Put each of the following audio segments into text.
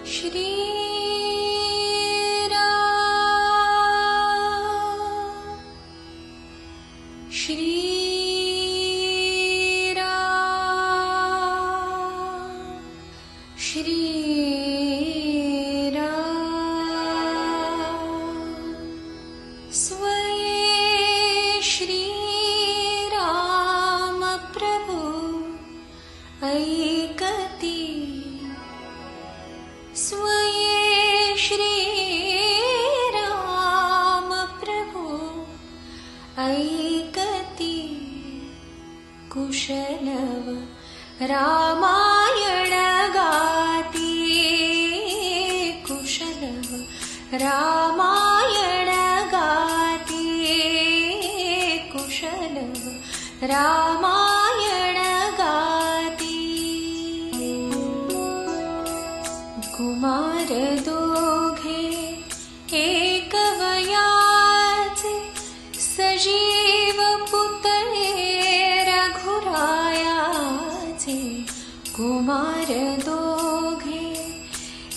श्री कुशलव रामायण गाती कुशलव रामायण गाती कुशलव रामायण गाती कुमार दोघे एक वयाचे सजीव पुतळे कुमार दोघे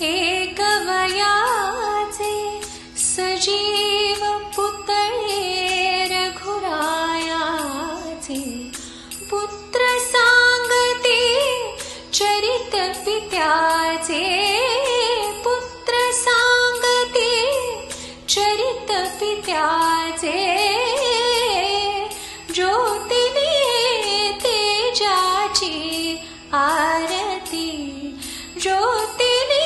एक वयाचे सजीव पुतळे रघुरायाचे पुत्र सांगते चरित पित्याचे पुत्र सांगते चरित पित्याचे ज्योतिने तेजाची आरती ज्योतिने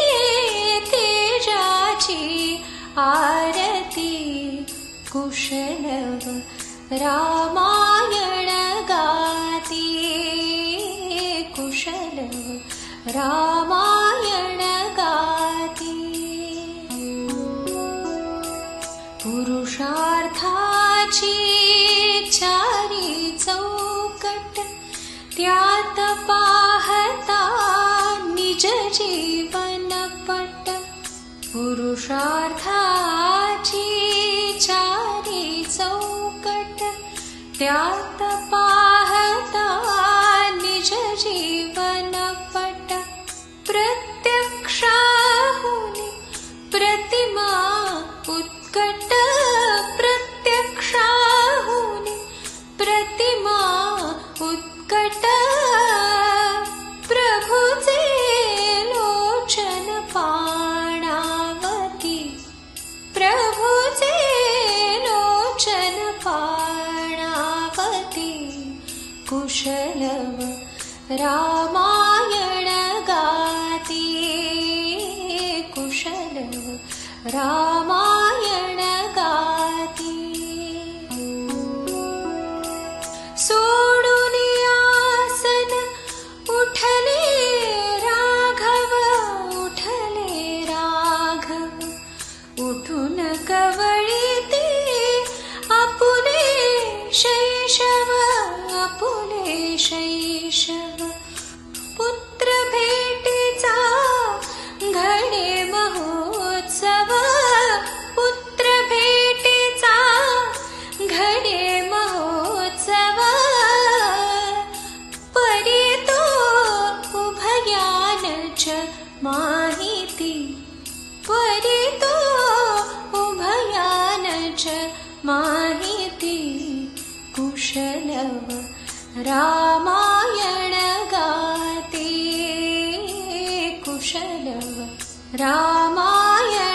तेजाची आरती कुशलव रामायण गाती कुशलव रामायण गाती पुरुषार्थाची चारी चौकट त्यात पाहता निज जीवन पट पुरुषार्थाची चारी चौकट त्यात पाहता निज जीवन पट प्रत्यक्षाहुनी प्रतिमा उत्कट प्रत्यक्षाहुनी प्रतिमा उत्कट प्रभुचे लोचन पाणावती प्रभुचे लोचन पाणावती कुशलव रामायण गाती कुशलव रामायण गाती सोडून आसन उठले राघव उठून कवळीते आपुले शैशव पुत्र भेटीचा घडे महोत्सव पुत्र भेटीचा घडे महोत्सव परी तो उभयानच माहिती परी तो उभयानच माहिती कुशलव रामायण गाती कुशलव रामायण